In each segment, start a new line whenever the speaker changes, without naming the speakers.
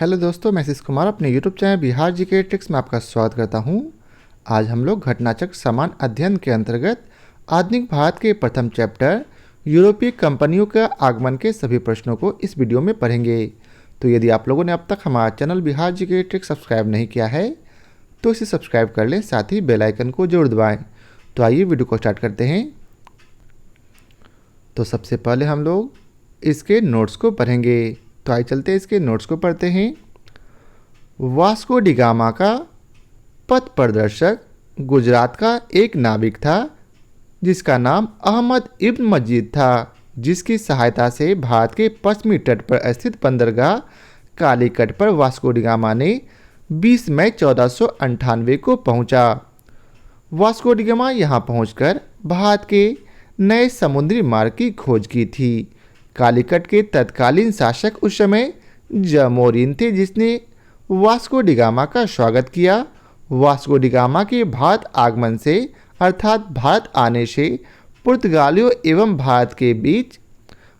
Hello दोस्तों, मैं आशीष कुमार अपने YouTube channel Bihar GK tricks में आपका स्वागत करता हूं। आज हम लोग घटनाचक्र समान अध्ययन के अंतर्गत आधुनिक भारत के प्रथम चैप्टर यूरोपीय कंपनियों का आगमन के सभी प्रश्नों को इस वीडियो में पढ़ेंगे। तो यदि आप लोगों ने अब तक हमारा channel Bihar GK tricks subscribe नहीं किया है तो इसे सब्सक्राइब कर लें, साथ ही बेल आइकन को जरूर दबाएँ। तो आइए वीडियो को स्टार्ट करते हैं। तो सबसे पहले हम लोग इसके नोट्स को पढ़ेंगे। तो आइए चलते हैं इसके नोट्स को पढ़ते हैं। वास्को डी गामा का पथ प्रदर्शक गुजरात का एक नाविक था जिसका नाम अहमद इब्न मजीद था, जिसकी सहायता से भारत के पश्चिमी तट पर स्थित बंदरगाह कालीकट पर वास्को डी गामा ने 20 मई 1498 को पहुंचा। वास्को डी गामा यहां पहुंचकर भारत के नए समुद्री मार्ग की खोज की थी। कालीकट के तत्कालीन शासक उस समय जमोरिन थे, जिसने वास्को डी गामा का स्वागत किया। वास्को डी गामा के भारत आगमन से अर्थात भारत आने से पुर्तगालियों एवं भारत के बीच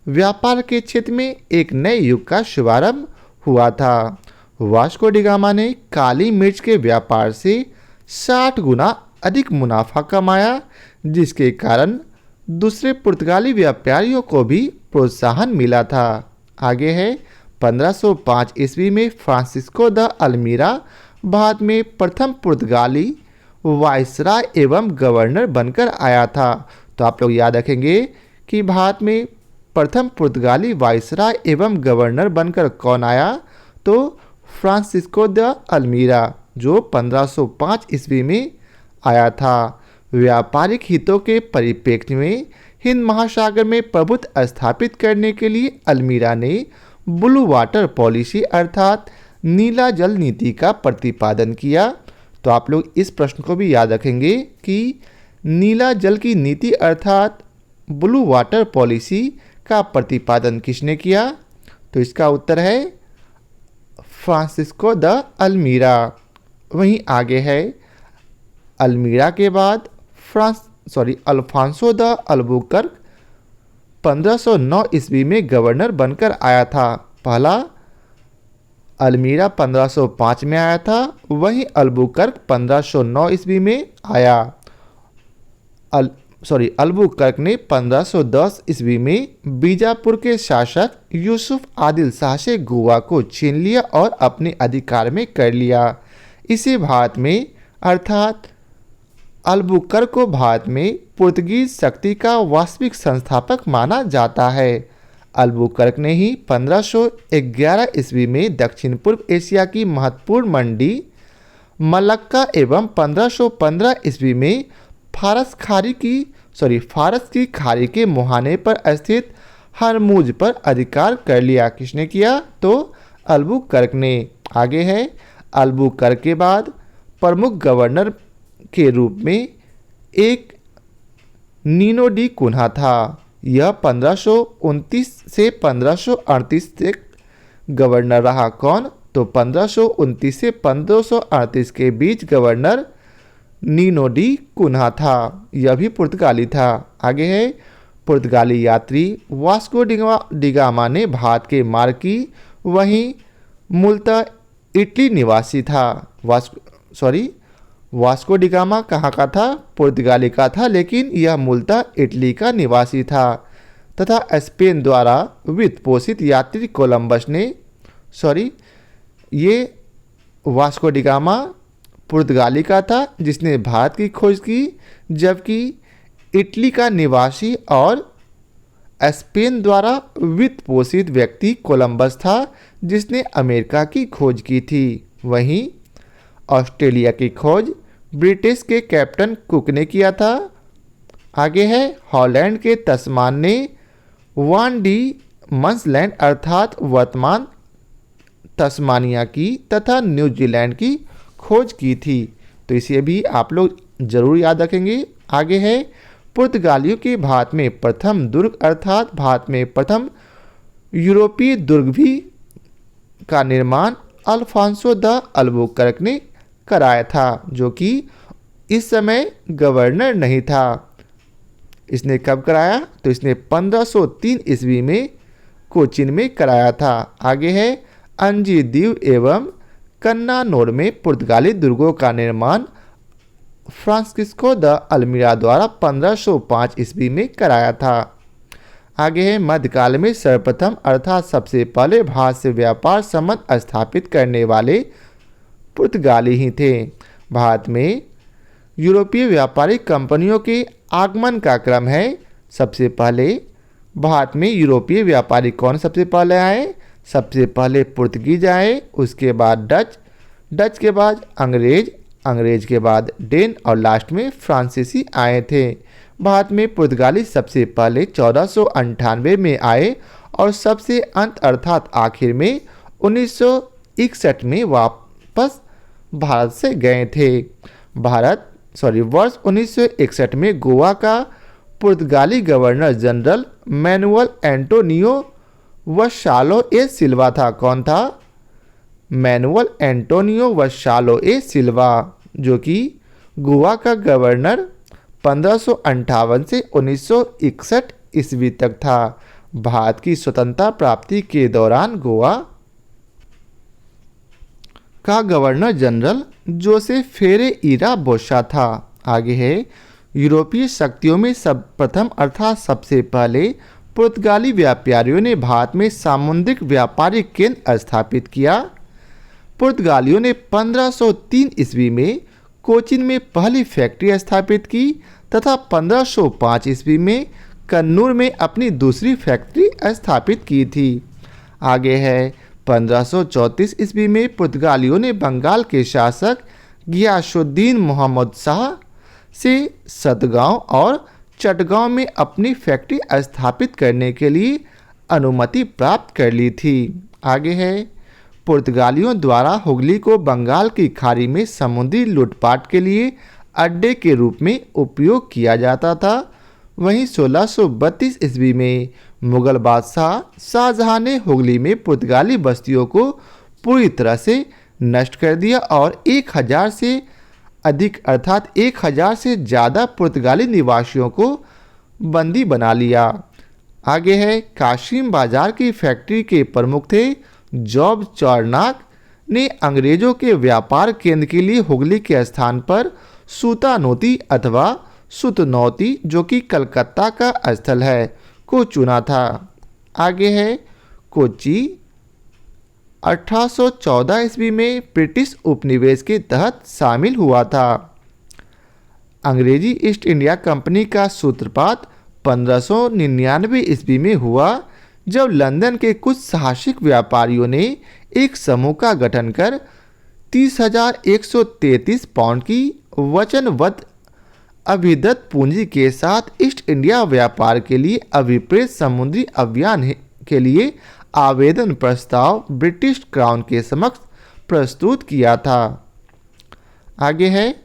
व्यापार के क्षेत्र में एक नए युग का शुभारंभ हुआ था। वास्को डी गामा ने काली मिर्च के व्यापार से 60 गुना अधिक मुनाफा कमाया, जिसके कारण दूसरे पुर्तगाली व्यापारियों को भी प्रोत्साहन मिला था। आगे है 1505 ईस्वी में फ्रांसिस्को द अल्मीरा भारत में प्रथम पुर्तगाली वायसराय एवं गवर्नर बनकर आया था। तो आप लोग याद रखेंगे कि भारत में प्रथम पुर्तगाली वायसराय एवं गवर्नर बनकर कौन आया, तो फ्रांसिस्को द अल्मीरा, जो 1505 ईस्वी में आया था। व्यापारिक हितों के परिप्रेक्ष्य में हिंद महासागर में प्रभुत्व स्थापित करने के लिए अल्मीरा ने ब्लू वाटर पॉलिसी अर्थात नीला जल नीति का प्रतिपादन किया। तो आप लोग इस प्रश्न को भी याद रखेंगे कि नीला जल की नीति अर्थात ब्लू वाटर पॉलिसी का प्रतिपादन किसने किया, तो इसका उत्तर है फ्रांसिस्को द अल्मीरा। वहीं आगे है अल्मीरा के बाद अल्फांसो द अल्बुकर्क 1509 ईस्वी में गवर्नर बनकर आया था। पहला अल्मीरा 1505 में आया था, वहीं अल्बुकर्क 1509 ईस्वी में आया। अल्बुकर्क ने 1510 ईस्वी में बीजापुर के शासक यूसुफ आदिल शाह से गोवा को छीन लिया और अपने अधिकार में कर लिया। इसे भारत में अर्थात अल्बुकर्क को भारत में पुर्तगीज शक्ति का वास्तविक संस्थापक माना जाता है। अल्बुकर्क ने ही 1511 ईस्वी में दक्षिण पूर्व एशिया की महत्वपूर्ण मंडी मलक्का एवं 1515 ईस्वी में फारस की खाड़ी के मुहाने पर स्थित हरमुज पर अधिकार कर लिया। किसने किया, तो अल्बुकर्क ने। आगे है अल्बुकर्क के बाद प्रमुख गवर्नर के रूप में एक नीनो डी कुन्हा था। यह 1529 से 1538 तक गवर्नर रहा। कौन, तो 1529 से 1538 के बीच गवर्नर नीनो डी कुन्हा था। यह भी पुर्तगाली था। आगे है पुर्तगाली यात्री वास्को डी गामा ने भारत के मार्ग की, वहीं मूलतः इटली निवासी था। वास्को डी गामा कहाँ का था, पुर्तगाली का था, लेकिन यह मूलतः इटली का निवासी था तथा स्पेन द्वारा वित्त पोषित यात्री कोलंबस ने ये वास्को डी गामा पुर्तगाली का था जिसने भारत की खोज की, जबकि इटली का निवासी और स्पेन द्वारा वित्त पोषित व्यक्ति कोलंबस था जिसने अमेरिका की खोज की थी। वहीं ऑस्ट्रेलिया की खोज ब्रिटिश के कैप्टन कुक ने किया था। आगे है हॉलैंड के तस्मान ने वान डी मंसलैंड अर्थात वर्तमान तस्मानिया की तथा न्यूजीलैंड की खोज की थी। तो इसे भी आप लोग जरूर याद रखेंगे। आगे है पुर्तगालियों के भारत में प्रथम दुर्ग अर्थात भारत में प्रथम यूरोपीय दुर्ग भी का निर्माण अल्फांसो द अल्बुकर्क ने कराया था, जो कि इस समय गवर्नर नहीं था। इसने कब कराया, तो इसने 1503 ईस्वी में कोचिन में कराया था। आगे है अंजी द्वीप एवं कन्नानोर में पुर्तगाली दुर्गों का निर्माण फ्रांसिस्को द अल्मीरा द्वारा 1505 ईस्वी में कराया था। आगे है मध्यकाल में सर्वप्रथम अर्थात सबसे पहले भारत से व्यापार संबंध स्थापित करने वाले पुर्तगाली ही थे। भारत में यूरोपीय व्यापारिक कंपनियों के आगमन का क्रम है। सबसे पहले भारत में यूरोपीय व्यापारी कौन सबसे पहले आए? सबसे पहले पुर्तगीज आए, उसके बाद डच के बाद अंग्रेज के बाद डेन और लास्ट में फ्रांसीसी आए थे। भारत में पुर्तगाली सबसे पहले 1498 में आए और सबसे अंत अर्थात आखिर में 1961 में वापस भारत से गए थे। वर्ष 1961 में गोवा का पुर्तगाली गवर्नर जनरल मैनुअल एंटोनियो वशालो ए सिल्वा था। कौन था? मैनुअल एंटोनियो वशालो ए सिल्वा, जो कि गोवा का गवर्नर 1558 से 1961 ईस्वी तक था। भारत की स्वतंत्रता प्राप्ति के दौरान गोवा का गवर्नर जनरल जोसेफ फेरेइरा बोशा था। आगे है यूरोपीय शक्तियों में प्रथम अर्थात सबसे पहले पुर्तगाली व्यापारियों ने भारत में सामुद्रिक व्यापारिक केंद्र स्थापित किया। पुर्तगालियों ने 1503 ईस्वी में कोचीन में पहली फैक्ट्री स्थापित की तथा 1505 ईस्वी में कन्नूर में अपनी दूसरी फैक्ट्री स्थापित की थी। आगे है 1534 ईस्वी में पुर्तगालियों ने बंगाल के शासक गियासुद्दीन मोहम्मद शाह से सतगांव और चटगांव में अपनी फैक्ट्री स्थापित करने के लिए अनुमति प्राप्त कर ली थी। आगे है पुर्तगालियों द्वारा हुगली को बंगाल की खाड़ी में समुद्री लूटपाट के लिए अड्डे के रूप में उपयोग किया जाता था। वहीं 1632 ईस्वी में मुगल बादशाह शाहजहां ने हुगली में पुर्तगाली बस्तियों को पूरी तरह से नष्ट कर दिया और 1000 से अधिक अर्थात 1000 से ज़्यादा पुर्तगाली निवासियों को बंदी बना लिया। आगे है कासिम बाजार की फैक्ट्री के प्रमुख थे जॉब चार्नाक ने अंग्रेजों के व्यापार केंद्र के लिए हुगली के स्थान पर सूतानोती अथवा सुतनौती, जो कि कलकत्ता का स्थल है, को चुना था। आगे है कोच्चि 1814 ईस्वी में ब्रिटिश उपनिवेश के तहत शामिल हुआ था। अंग्रेजी ईस्ट इंडिया कंपनी का सूत्रपात 1599 ईस्वी में हुआ, जब लंदन के कुछ साहसिक व्यापारियों ने एक समूह का गठन कर 30,133 पाउंड की वचनबद्ध अभिदत्त पूंजी के साथ ईस्ट इंडिया व्यापार के लिए अभिप्रेत समुद्री अभियान के लिए आवेदन प्रस्ताव ब्रिटिश क्राउन के समक्ष प्रस्तुत किया था। आगे है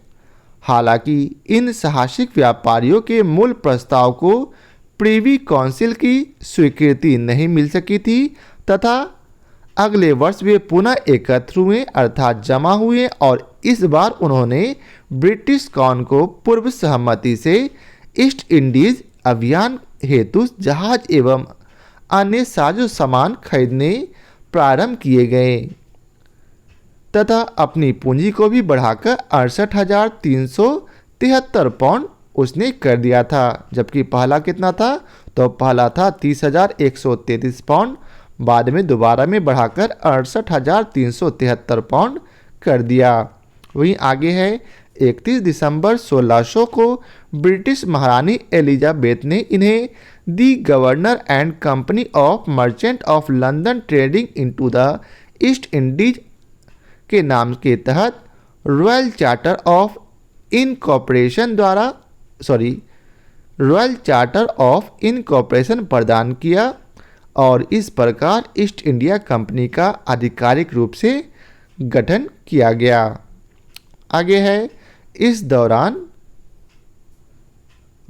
हालांकि इन साहसिक व्यापारियों के मूल प्रस्ताव को प्रीवी काउंसिल की स्वीकृति नहीं मिल सकी थी तथा अगले वर्ष वे पुनः एकत्र हुए अर्थात जमा हुए और इस बार उन्होंने ब्रिटिश क्राउन को पूर्व सहमति से ईस्ट इंडीज अभियान हेतु जहाज एवं अन्य साजो सामान खरीदने प्रारंभ किए गए तथा अपनी पूंजी को भी बढ़ाकर 68,373 पाउंड उसने कर दिया था। जबकि पहला कितना था? तो पहला था 30,133 पाउंड, बाद में दोबारा में बढ़ाकर 68,373 पाउंड कर दिया। वहीं आगे है 31 दिसंबर 1600 को ब्रिटिश महारानी एलिजाबेथ ने इन्हें the governor and company of merchant of London trading into the East Indies के नाम के तहत रॉयल चार्टर ऑफ इनकॉर्पोरेशन प्रदान किया और इस प्रकार ईस्ट इंडिया कंपनी का आधिकारिक रूप से गठन किया गया। आगे है इस दौरान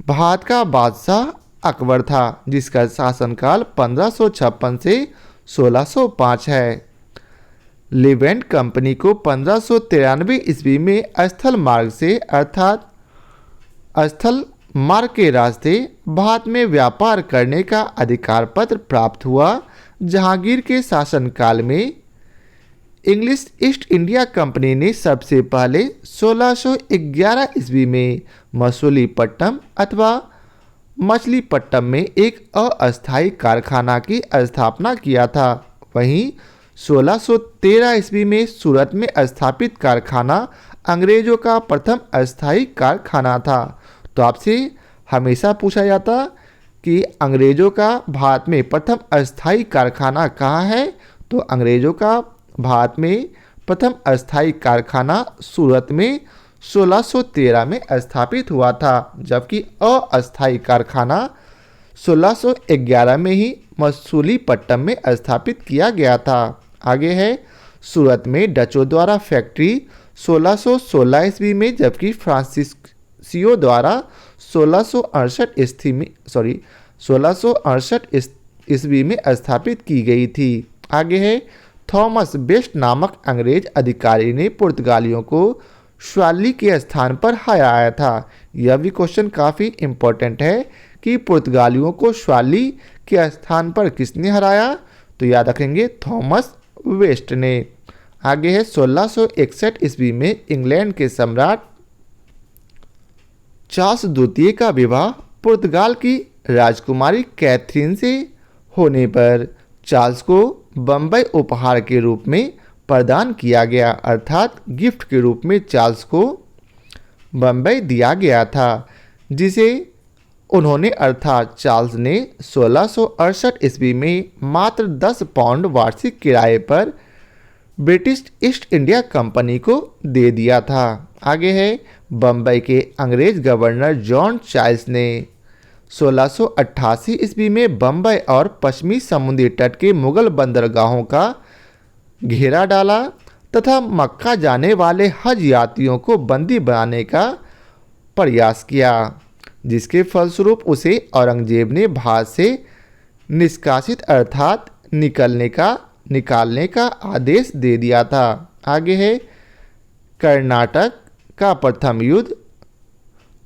भारत का बादशाह अकबर था, जिसका शासनकाल 1556 से 1605 है। लिवेंट कंपनी को 1593 ईस्वी में स्थल मार्ग से अर्थात स्थल मार्ग के रास्ते भारत में व्यापार करने का अधिकार पत्र प्राप्त हुआ। जहांगीर के शासनकाल में इंग्लिश ईस्ट इंडिया कंपनी ने सबसे पहले 1611 ईस्वी में मसूलीपट्टनम अथवा मछलीपट्टनम में एक अस्थायी कारखाना की स्थापना किया था। वहीं 1613 ईस्वी में सूरत में स्थापित कारखाना अंग्रेजों का प्रथम अस्थायी कारखाना था। तो आपसे हमेशा पूछा जाता कि अंग्रेजों का भारत में प्रथम अस्थायी कारखाना कहाँ है, तो अंग्रेजों का भारत में प्रथम अस्थायी कारखाना सूरत में 1613 में स्थापित हुआ था, जबकि अस्थायी कारखाना 1611 में ही मसूलीपट्टनम में स्थापित किया गया था। आगे है सूरत में डचों द्वारा फैक्ट्री 1616 ईस्वी में, जबकि फ्रांसीसियों द्वारा 1668 ईस्वी में स्थापित की गई थी। आगे है थॉमस बेस्ट नामक अंग्रेज अधिकारी ने पुर्तगालियों को स्वाली के स्थान पर हराया था। यह भी क्वेश्चन काफ़ी इम्पोर्टेंट है कि पुर्तगालियों को स्वाली के स्थान पर किसने हराया, तो याद रखेंगे थॉमस वेस्ट ने। आगे है 1661 ईस्वी में इंग्लैंड के सम्राट चार्ल्स द्वितीय का विवाह पुर्तगाल की राजकुमारी कैथरीन से होने पर चार्ल्स को बम्बई उपहार के रूप में प्रदान किया गया, अर्थात गिफ्ट के रूप में चार्ल्स को बम्बई दिया गया था, जिसे उन्होंने अर्थात चार्ल्स ने 1668 ईस्वी में मात्र 10 पाउंड वार्षिक किराए पर ब्रिटिश ईस्ट इंडिया कंपनी को दे दिया था। आगे है बम्बई के अंग्रेज गवर्नर जॉन चार्ल्स ने 1688 ईस्वी में बम्बई और पश्चिमी समुद्री तट के मुगल बंदरगाहों का घेरा डाला तथा मक्का जाने वाले हज यात्रियों को बंदी बनाने का प्रयास किया, जिसके फलस्वरूप उसे औरंगजेब ने भारत से निष्कासित अर्थात निकालने का आदेश दे दिया था। आगे है कर्नाटक का प्रथम युद्ध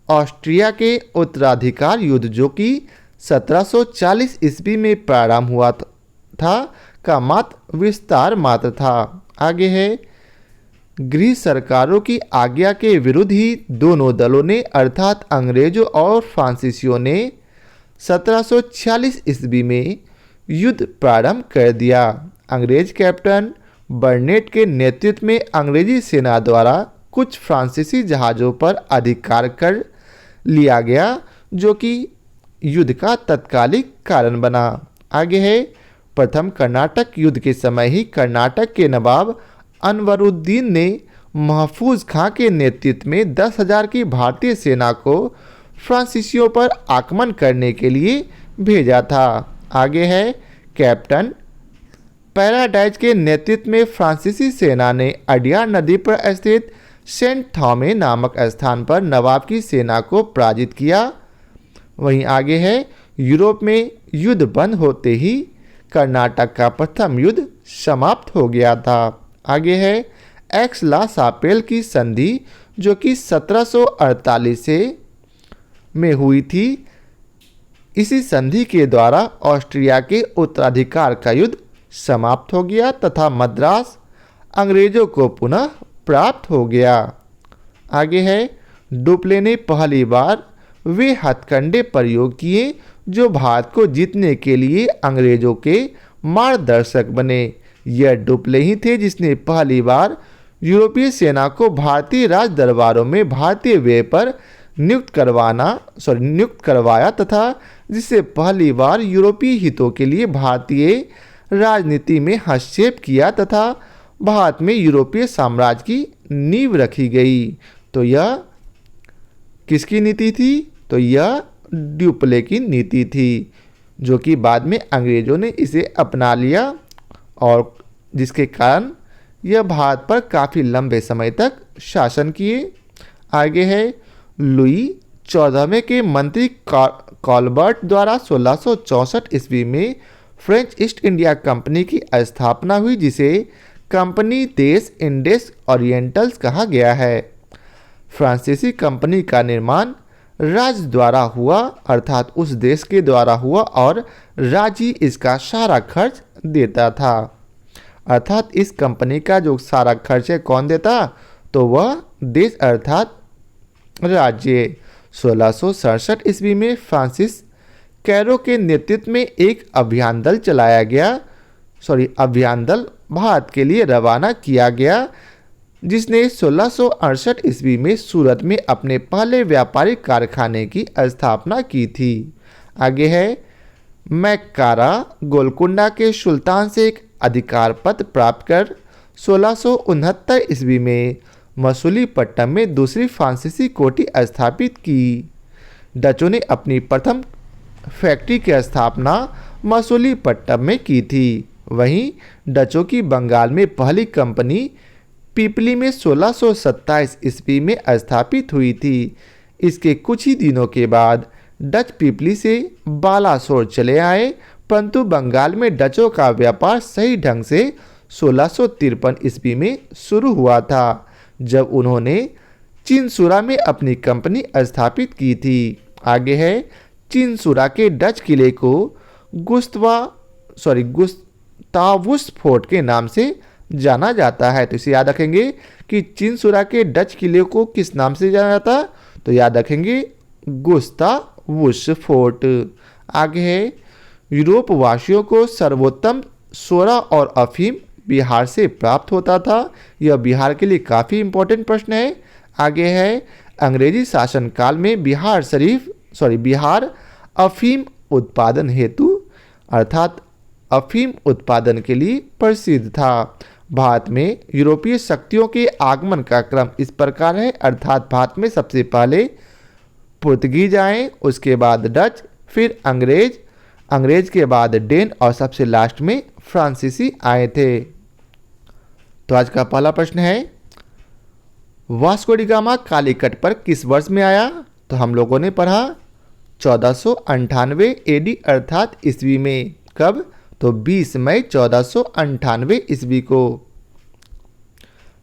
ऑस्ट्रिया के उत्तराधिकार युद्ध, जो कि 1740 ईस्वी में प्रारंभ हुआ था, का मात्र विस्तार मात्र था। आगे है गृह सरकारों की आज्ञा के विरुद्ध ही दोनों दलों ने अर्थात अंग्रेजों और फ्रांसीसियों ने 1746 ईस्वी में युद्ध प्रारंभ कर दिया। अंग्रेज कैप्टन बर्नेट के नेतृत्व में अंग्रेजी सेना द्वारा कुछ फ्रांसीसी जहाज़ों पर अधिकार कर लिया गया, जो कि युद्ध का तत्कालिक कारण बना। आगे है प्रथम कर्नाटक युद्ध के समय ही कर्नाटक के नवाब अनवरुद्दीन ने महफूज खां के नेतृत्व में 10,000 की भारतीय सेना को फ्रांसीसियों पर आक्रमण करने के लिए भेजा था। आगे है कैप्टन पैराडाइज के नेतृत्व में फ्रांसीसी सेना ने अडियार नदी पर स्थित सेंट थॉमे नामक स्थान पर नवाब की सेना को पराजित किया। वहीं आगे है यूरोप में युद्ध बंद होते ही कर्नाटक का प्रथम युद्ध समाप्त हो गया था। आगे है एक्स ला सापेल की संधि, जो कि 1748 में हुई थी। इसी संधि के द्वारा ऑस्ट्रिया के उत्तराधिकार का युद्ध समाप्त हो गया तथा मद्रास अंग्रेजों को पुनः प्राप्त हो गया। आगे है डुप्ले ने पहली बार वे हथकंडे प्रयोग किए जो भारत को जीतने के लिए अंग्रेजों के मार्गदर्शक बने। यह डुप्ले ही थे जिसने पहली बार यूरोपीय सेना को भारतीय राज दरबारों में भारतीय व्यय पर नियुक्त करवाया तथा जिससे पहली बार यूरोपीय हितों के लिए भारतीय राजनीति में हस्तक्षेप किया तथा भारत में यूरोपीय साम्राज्य की नींव रखी गई। तो यह किसकी नीति थी? तो यह ड्यूप्ले की नीति थी, जो कि बाद में अंग्रेजों ने इसे अपना लिया और जिसके कारण यह भारत पर काफ़ी लंबे समय तक शासन किए। आगे है लुई 14वें के मंत्री कॉलबर्ट द्वारा 1664 ईस्वी में फ्रेंच ईस्ट इंडिया कंपनी की स्थापना हुई, जिसे कंपनी देश इंडेस ओरिएंटल्स कहा गया है। फ्रांसीसी कंपनी का निर्माण राज्य द्वारा हुआ, अर्थात उस देश के द्वारा हुआ और राज्य इसका सारा खर्च देता था। अर्थात इस कंपनी का जो सारा खर्च है कौन देता, तो वह देश अर्थात राज्य। 1667 ईस्वी में फ्रांसिस कैरो के नेतृत्व में एक अभियान दल भारत के लिए रवाना किया गया, जिसने 1668 ईस्वी में सूरत में अपने पहले व्यापारिक कारखाने की स्थापना की थी। आगे है, मैक्कारा गोलकुंडा के सुल्तान से एक अधिकार पत्र प्राप्त कर 1669 ईस्वी में मसूलीपट्टनम में दूसरी फ्रांसीसी कोठी स्थापित की। डचों ने अपनी प्रथम फैक्ट्री की स्थापना मसूलीपट्टनम में की थी। वहीं डचों की बंगाल में पहली कंपनी पिपली में 1627 ईस्वी में स्थापित हुई थी। इसके कुछ ही दिनों के बाद डच पिपली से बालासोर चले आए, परंतु बंगाल में डचों का व्यापार सही ढंग से 1653 ईस्वी में शुरू हुआ था, जब उन्होंने चिनसुरा में अपनी कंपनी स्थापित की थी। आगे है, चिनसुरा के डच किले को गुस्तावुस फोर्ट के नाम से जाना जाता है। तो इसे याद रखेंगे कि चिनसुरा के डच किले को किस नाम से जाना जाता, तो याद रखेंगे गुस्तावुस फोर्ट। आगे है, यूरोप वासियों को सर्वोत्तम सोरा और अफीम बिहार से प्राप्त होता था। यह बिहार के लिए काफ़ी इंपॉर्टेंट प्रश्न है। आगे है, अंग्रेजी शासनकाल में बिहार अफीम उत्पादन हेतु अर्थात अफीम उत्पादन के लिए प्रसिद्ध था। भारत में यूरोपीय शक्तियों के आगमन का क्रम इस प्रकार है, अर्थात भारत में सबसे पहले पुर्तगीज आए, उसके बाद डच, फिर अंग्रेज के बाद डेन और सबसे लास्ट में फ्रांसीसी आए थे। तो आज का पहला प्रश्न है, वास्को डी गामा कालीकट पर किस वर्ष में आया? तो हम लोगों ने पढ़ा 1498 एडी अर्थात ईस्वी में। कब? तो 20 मई 1498 ईस्वी को।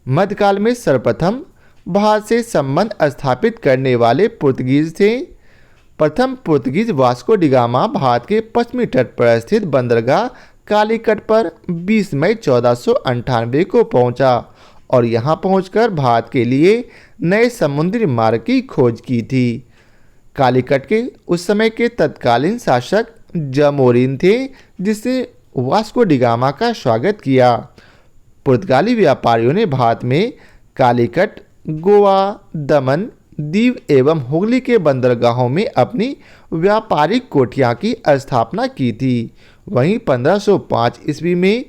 मध्यकाल में सर्वप्रथम भारत से संबंध स्थापित करने वाले पुर्तगीज थे। प्रथम Portuguese Vasco D gamma Bharat के पश्चिमी तट पर स्थित बंदरगाह कालीकट पर 20 मई 1498 को पहुंचा और यहां पहुंचकर भारत के लिए नए समुद्री मार्ग की खोज की थी। कालीकट के उस समय के तत्कालीन शासक जमोरिन थे, जिसने वास्को डी गामा का स्वागत किया। पुर्तगाली व्यापारियों ने भारत में कालीकट, गोवा, दमन, दीव एवं हुगली के बंदरगाहों में अपनी व्यापारिक कोठियां की स्थापना की थी। वहीं 1505 ईस्वी में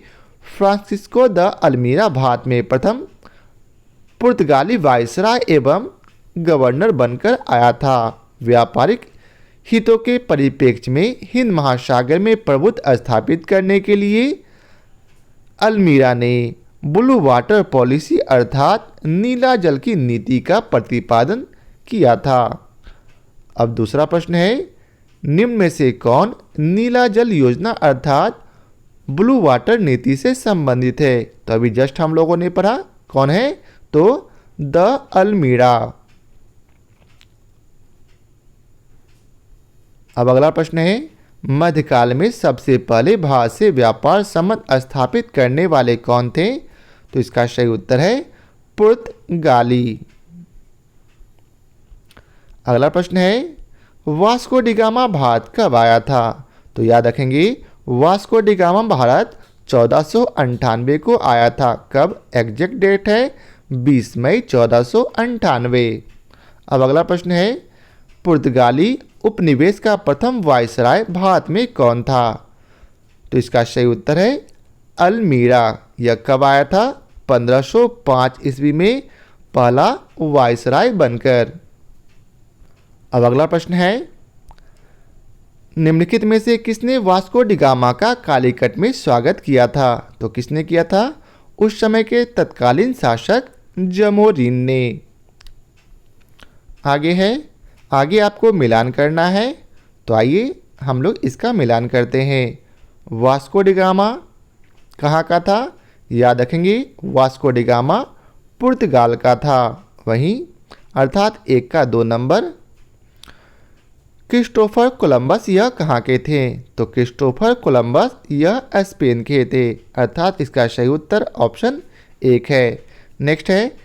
फ्रांसिस्को द अल्मीरा भारत में प्रथम पुर्तगाली वायसराय एवं गवर्नर बनकर आया था। व्यापारिक हितों के परिप्रेक्ष्य में हिंद महासागर में प्रभुत्व स्थापित करने के लिए अल्मीरा ने ब्लू वाटर पॉलिसी अर्थात नीला जल की नीति का प्रतिपादन किया था। अब दूसरा प्रश्न है, निम्न में से कौन नीला जल योजना अर्थात ब्लू वाटर नीति से संबंधित है? तो अभी जस्ट हम लोगों ने पढ़ा, कौन है? तो द अल्मीरा। अब अगला प्रश्न है, मध्यकाल में सबसे पहले भारत से व्यापार संबंध स्थापित करने वाले कौन थे? तो इसका सही उत्तर है पुर्तगाली। अगला प्रश्न है, वास्को डी गामा भारत कब आया था? तो याद रखेंगे, वास्को डी गामा भारत 1498 को आया था। कब? एग्जैक्ट डेट है 20 मई 1498। अब अगला प्रश्न है, पुर्तगाली उपनिवेश का प्रथम वायसराय भारत में कौन था? तो इसका सही उत्तर है अल्मीरा। यह कब आया था? 1505 ईस्वी में पहला वायसराय बनकर। अब अगला प्रश्न है, निम्नलिखित में से किसने वास्को डी गामा का कालीकट में स्वागत किया था? तो किसने किया था? उस समय के तत्कालीन शासक जमोरिन ने। आगे आपको मिलान करना है, तो आइए हम लोग इसका मिलान करते हैं। वास्को डी गामा कहाँ का था? याद रखेंगे, वास्को डी गामा पुर्तगाल का था। वहीं अर्थात 1 का 2 नंबर। क्रिस्टोफर कोलंबस यह कहाँ के थे? तो क्रिस्टोफर कोलंबस यह स्पेन के थे, अर्थात इसका सही उत्तर ऑप्शन 1 है। नेक्स्ट है,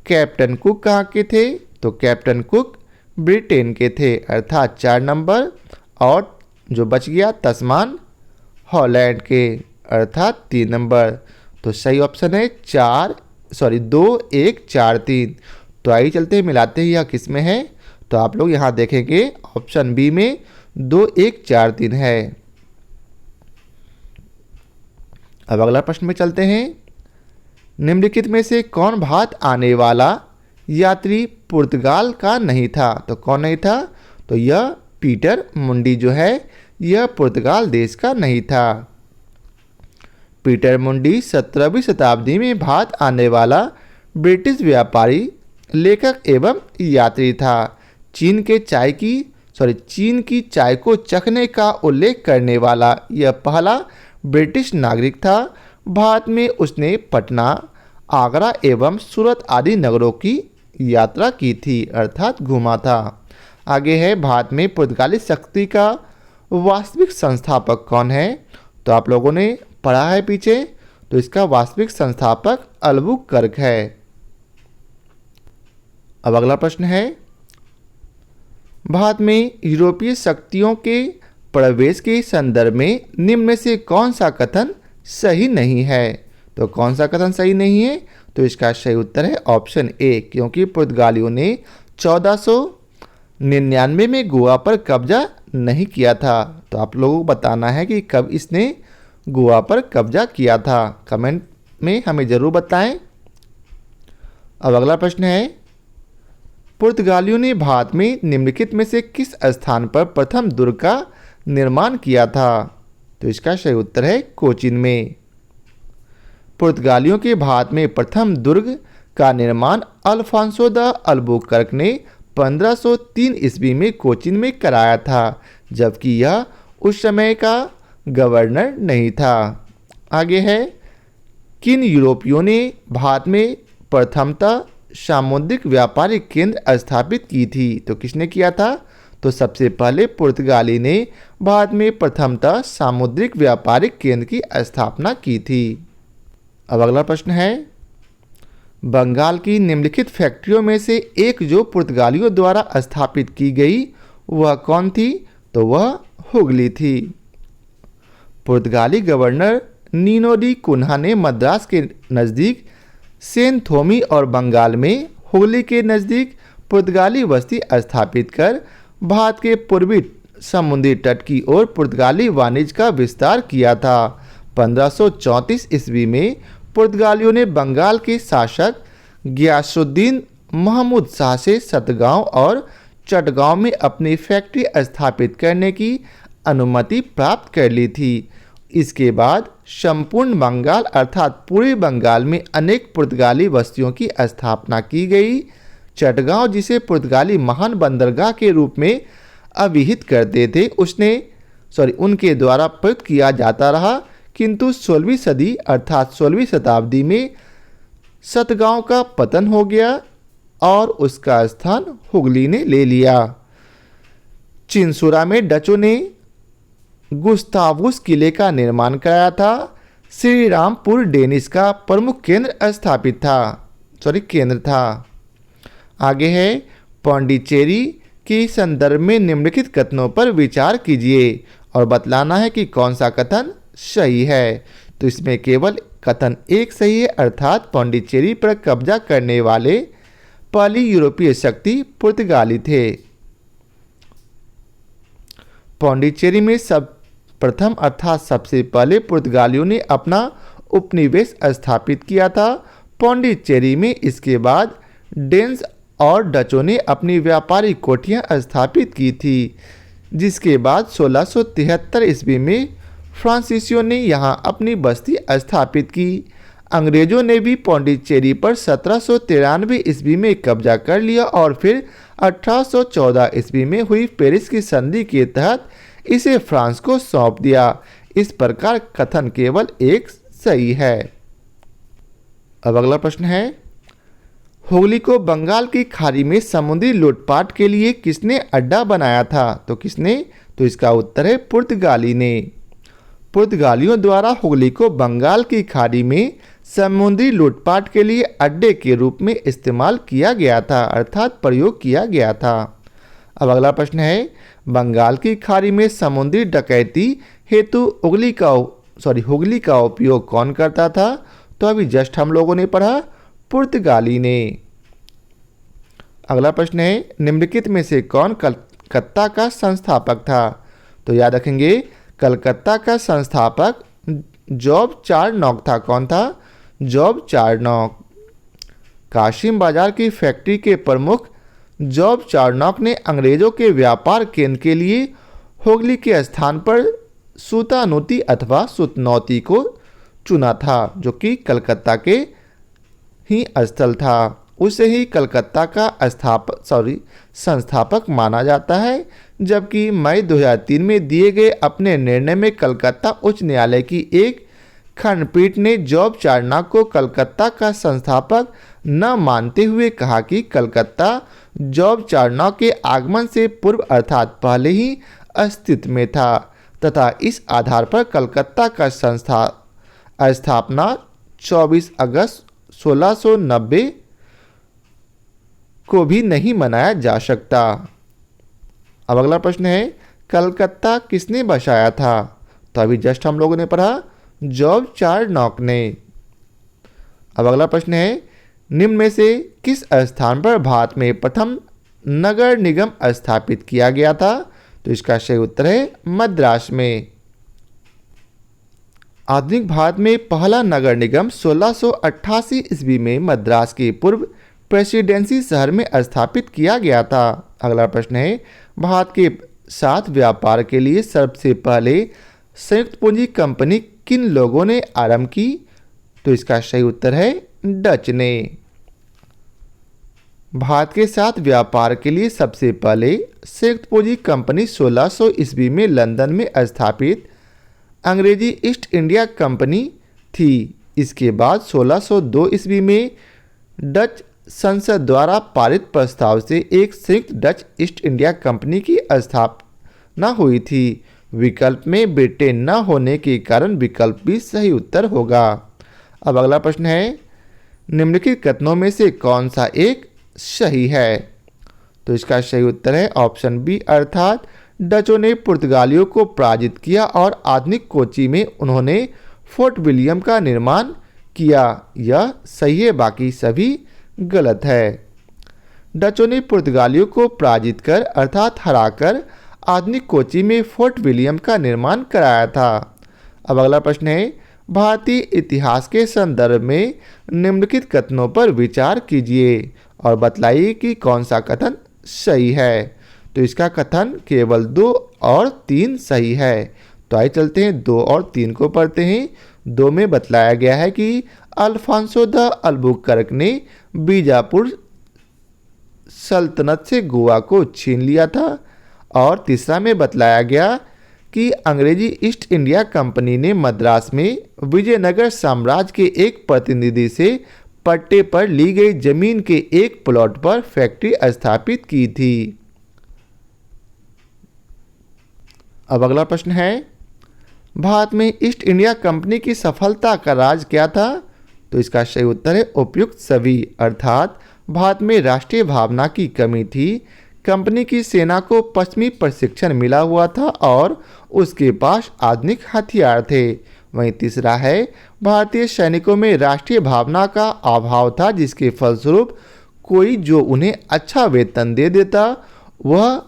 कैप्टन कुक कहाँ के थे? तो कैप्टन कुक ब्रिटेन के थे, अर्थात 4 नंबर। और जो बच गया तस्मान हॉलैंड के, अर्थात 3 नंबर। तो सही ऑप्शन है 2 1 4 3। तो आइए चलते हैं मिलाते हैं यह किस में है। तो आप लोग यहाँ देखेंगे ऑप्शन बी में 2 1 4 3 है। अब अगला प्रश्न में चलते हैं। निम्नलिखित में से कौन भारत आने वाला यात्री पुर्तगाल का नहीं था? तो कौन नहीं था? तो यह पीटर मुंडी जो है यह पुर्तगाल देश का नहीं था। पीटर मुंडी 17वीं शताब्दी में भारत आने वाला ब्रिटिश व्यापारी, लेखक एवं यात्री था। चीन की चाय को चखने का उल्लेख करने वाला यह पहला ब्रिटिश नागरिक था। भारत में उसने पटना, आगरा एवं सूरत आदि नगरों की यात्रा की थी, अर्थात घूमा था। आगे है, भारत में पुर्तगाली शक्ति का वास्तविक संस्थापक कौन है? तो आप लोगों ने पढ़ा है पीछे, तो इसका वास्तविक संस्थापक अल्बुकर्क है। अब अगला प्रश्न है, भारत में यूरोपीय शक्तियों के प्रवेश के संदर्भ में निम्न में से कौन सा कथन सही नहीं है? तो कौन सा कथन सही नहीं है? तो इसका सही उत्तर है ऑप्शन ए, क्योंकि पुर्तगालियों ने 1499 में गोवा पर कब्जा नहीं किया था। तो आप लोगों को बताना है कि कब इसने गोवा पर कब्जा किया था, कमेंट में हमें ज़रूर बताएं। अब अगला प्रश्न है, पुर्तगालियों ने भारत में निम्नलिखित में से किस स्थान पर प्रथम दुर्ग का निर्माण किया था? तो इसका सही उत्तर है कोचीन में। पुर्तगालियों के भारत में प्रथम दुर्ग का निर्माण अल्फांसो द अल्बुकर्क ने 1503 ईस्वी में कोचीन में कराया था, जबकि यह उस समय का गवर्नर नहीं था। आगे है, किन यूरोपियों ने भारत में प्रथमतः सामुद्रिक व्यापारिक केंद्र स्थापित की थी? तो किसने किया था? तो सबसे पहले पुर्तगाली ने भारत में प्रथमतः सामुद्रिक व्यापारिक केंद्र की स्थापना की थी। अब अगला प्रश्न है, बंगाल की निम्नलिखित फैक्ट्रियों में से एक जो पुर्तगालियों द्वारा स्थापित की गई वह कौन थी? तो वह हुगली थी। पुर्तगाली गवर्नर नीनो डी कुन्हा ने मद्रास के नज़दीक सेंथोमी और बंगाल में हुगली के नज़दीक पुर्तगाली बस्ती स्थापित कर भारत के पूर्वी समुद्री तट की ओर पुर्तगाली वाणिज्य का विस्तार किया था। 1534 ईस्वी में पुर्तगालियों ने बंगाल के शासक गियासुद्दीन महमूद शाह से सतगांव और चटगांव में अपनी फैक्ट्री स्थापित करने की अनुमति प्राप्त कर ली थी। इसके बाद संपूर्ण बंगाल अर्थात पूरे बंगाल में अनेक पुर्तगाली बस्तियों की स्थापना की गई। चटगांव, जिसे पुर्तगाली महान बंदरगाह के रूप में अभिहित करते थे, उनके द्वारा प्रयुक्त किया जाता रहा, किंतु 16वीं सदी अर्थात 16वीं शताब्दी में सतगांव का पतन हो गया और उसका स्थान हुगली ने ले लिया। चिंसुरा में डचों ने गुस्तावुस किले का निर्माण कराया था। श्री रामपुर डेनिश का प्रमुख केंद्र था। आगे है, पौंडीचेरी के संदर्भ में निम्नलिखित कथनों पर विचार कीजिए और बतलाना है कि कौन सा कथन सही है। तो इसमें केवल कथन एक सही है, अर्थात पौंडीचेरी पर कब्जा करने वाले पहली यूरोपीय शक्ति पुर्तगाली थे। पौंडीचेरी में प्रथम अर्थात सबसे पहले पुर्तगालियों ने अपना उपनिवेश स्थापित किया था। पौंडीचेरी में इसके बाद डेन्स और डचों ने अपनी व्यापारिक कोठियां स्थापित की थी, जिसके बाद 1673 ईस्वी में फ्रांसीसियों ने यहां अपनी बस्ती स्थापित की। अंग्रेजों ने भी पौंडीचेरी पर 1793 ईस्वी में कब्जा कर लिया और फिर 1814 ईस्वी में हुई पेरिस की संधि के तहत इसे फ्रांस को सौंप दिया। इस प्रकार कथन केवल एक सही है। अब अगला प्रश्न है, हुगली को बंगाल की खाड़ी में समुद्री लूटपाट के लिए किसने अड्डा बनाया था? तो किसने? तो इसका उत्तर है पुर्तगाली ने। पुर्तगालियों द्वारा हुगली को बंगाल की खाड़ी में समुद्री लूटपाट के लिए अड्डे के रूप में इस्तेमाल किया गया था, अर्थात प्रयोग किया गया था। अब अगला प्रश्न है, बंगाल की खाड़ी में समुद्री डकैती हेतु हुगली का उपयोग कौन करता था? तो अभी जस्ट हम लोगों ने पढ़ा, पुर्तगाली ने। अगला प्रश्न है, निम्नलिखित में से कौन कलकत्ता का संस्थापक था? तो याद रखेंगे, कलकत्ता का संस्थापक जॉब चारनॉक था। कौन था? जॉब चारनॉक। काशिम बाजार की फैक्ट्री के प्रमुख जॉब चारनॉक ने अंग्रेजों के व्यापार केंद्र के लिए हुगली के स्थान पर सूतानूती अथवा सुतनौती को चुना था, जो कि कलकत्ता के ही स्थल था। उसे ही कलकत्ता का संस्थापक माना जाता है। जबकि मई 2003 में दिए गए अपने निर्णय में कलकत्ता उच्च न्यायालय की एक खंडपीठ ने जॉब चारनॉक को कलकत्ता का संस्थापक न मानते हुए कहा कि कलकत्ता जॉब चारनॉक के आगमन से पूर्व अर्थात पहले ही अस्तित्व में था तथा इस आधार पर कलकत्ता का स्थापना 24 अगस्त 1690 को भी नहीं मनाया जा सकता। अब अगला प्रश्न है, कलकत्ता किसने बसाया था? तो अभी जस्ट हम लोगों ने पढ़ा, जॉब चारनॉक ने। अब अगला प्रश्न है, निम्न में से किस स्थान पर भारत में प्रथम नगर निगम स्थापित किया गया था? तो इसका सही उत्तर है मद्रास में। आधुनिक भारत में पहला नगर निगम 1688 ईस्वी में मद्रास के पूर्व प्रेसिडेंसी शहर में स्थापित किया गया था। अगला प्रश्न है, भारत के साथ व्यापार के लिए सबसे पहले संयुक्त पूंजी कंपनी किन लोगों ने आरंभ की? तो इसका सही उत्तर है डच ने। भारत के साथ व्यापार के लिए सबसे पहले संयुक्त पूंजी कंपनी 1600 ईस्वी में लंदन में स्थापित अंग्रेजी ईस्ट इंडिया कंपनी थी। इसके बाद 1602 ईस्वी में डच संसद द्वारा पारित प्रस्ताव से एक संयुक्त डच ईस्ट इंडिया कंपनी की स्थापना हुई थी। विकल्प में ब्रिटेन न होने के कारण विकल्प भी सही उत्तर होगा। अब अगला प्रश्न है, निम्नलिखित कथनों में से कौन सा एक सही है? तो इसका सही उत्तर है ऑप्शन बी, अर्थात डचों ने पुर्तगालियों को पराजित किया और आधुनिक कोची में उन्होंने फोर्ट विलियम का निर्माण किया। यह सही है, बाकी सभी गलत है। डचों ने पुर्तगालियों को पराजित कर अर्थात हराकर आधुनिक कोची में फोर्ट विलियम का निर्माण कराया था। अब अगला प्रश्न है, भारतीय इतिहास के संदर्भ में निम्नलिखित कथनों पर विचार कीजिए और बतलाइए कि कौन सा कथन सही है। तो इसका कथन केवल 2 और 3 सही है। तो आइए चलते हैं 2 और 3 को पढ़ते हैं। 2 में बतलाया गया है कि अल्फांसो द अल्बुकर्क ने बीजापुर सल्तनत से गोवा को छीन लिया था। और तीसरा में बतलाया गया कि अंग्रेजी ईस्ट इंडिया कंपनी ने मद्रास में विजयनगर साम्राज्य के एक प्रतिनिधि से पट्टे पर ली गई जमीन के एक प्लॉट पर फैक्ट्री स्थापित की थी। अब अगला प्रश्न है, भारत में ईस्ट इंडिया कंपनी की सफलता का राज क्या था? तो इसका सही उत्तर है उपयुक्त सभी, अर्थात भारत में राष्ट्रीय भावना की कमी थी। कंपनी की सेना को पश्चिमी प्रशिक्षण मिला हुआ था और उसके पास आधुनिक हथियार थे। वहीं तीसरा है, भारतीय सैनिकों में राष्ट्रीय भावना का अभाव था, जिसके फलस्वरूप कोई जो उन्हें अच्छा वेतन दे देता वह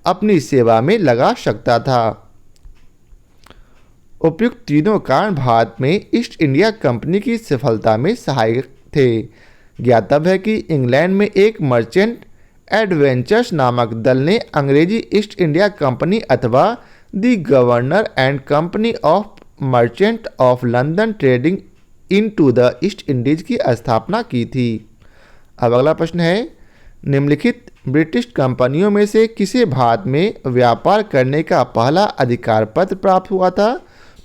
अपनी सेवा में लगा सकता था। उपयुक्त तीनों कारण भारत में ईस्ट इंडिया कंपनी की सफलता में सहायक थे। ज्ञातव्य है कि इंग्लैंड में एक मर्चेंट एडवेंचर्स नामक दल ने अंग्रेजी ईस्ट इंडिया कंपनी अथवा the governor and company of merchant of London trading into the East Indies की स्थापना की थी। अब अगला प्रश्न है, निम्नलिखित ब्रिटिश कंपनियों में से किसे भारत में व्यापार करने का पहला अधिकार पत्र प्राप्त हुआ था?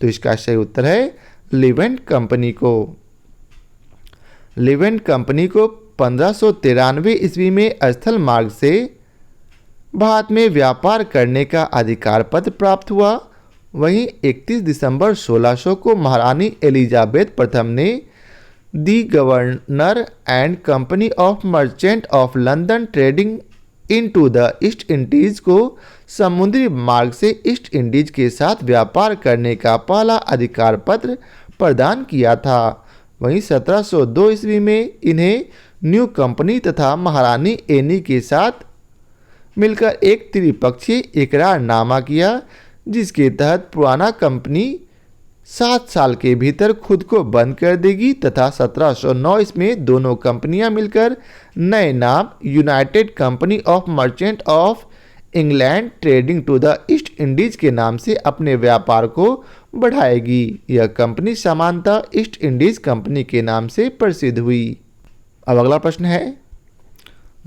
तो इसका सही उत्तर है लिवेंट कंपनी को। लिवेंट कंपनी को 1593 ईस्वी में स्थल मार्ग से भारत में व्यापार करने का अधिकार पत्र प्राप्त हुआ। वहीं 31 दिसंबर 1600 को महारानी एलिजाबेथ प्रथम ने the governor and company of merchant of London trading into the East Indies को समुद्री मार्ग से ईस्ट इंडीज के साथ व्यापार करने का पहला अधिकार पत्र प्रदान किया था। वहीं 1702 ईस्वी में इन्हें न्यू कंपनी तथा महारानी एनी के साथ मिलकर एक त्रिपक्षीय इकरारनामा किया, जिसके तहत पुराना कंपनी 7 साल के भीतर खुद को बंद कर देगी तथा 1709 में दोनों कंपनियां मिलकर नए नाम united company of merchant of England trading to the East Indies के नाम से अपने व्यापार को बढ़ाएगी। यह कंपनी सामान्यतः ईस्ट इंडीज कंपनी के नाम से प्रसिद्ध हुई। अब अगला प्रश्न है,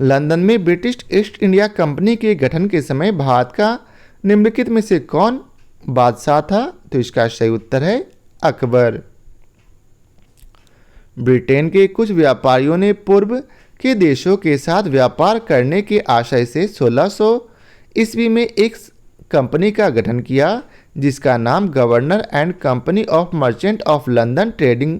लंदन में ब्रिटिश ईस्ट इंडिया कंपनी के गठन के समय भारत का निम्नलिखित में से कौन बादशाह था? तो इसका सही उत्तर है अकबर। ब्रिटेन के कुछ व्यापारियों ने पूर्व के देशों के साथ व्यापार करने के आशय से 1600 ईस्वी में एक कंपनी का गठन किया, जिसका नाम governor and company of merchant of London trading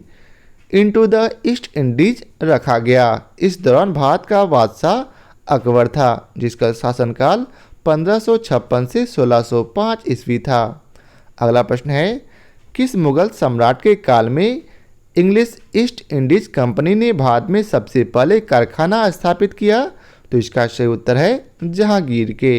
into the East Indies रखा गया। इस दौरान भारत का बादशाह अकबर था, जिसका शासनकाल 1556 से 1605 ईस्वी था। अगला प्रश्न है, किस मुगल सम्राट के काल में इंग्लिश ईस्ट इंडीज कंपनी ने भारत में सबसे पहले कारखाना स्थापित किया? तो इसका सही उत्तर है जहांगीर के।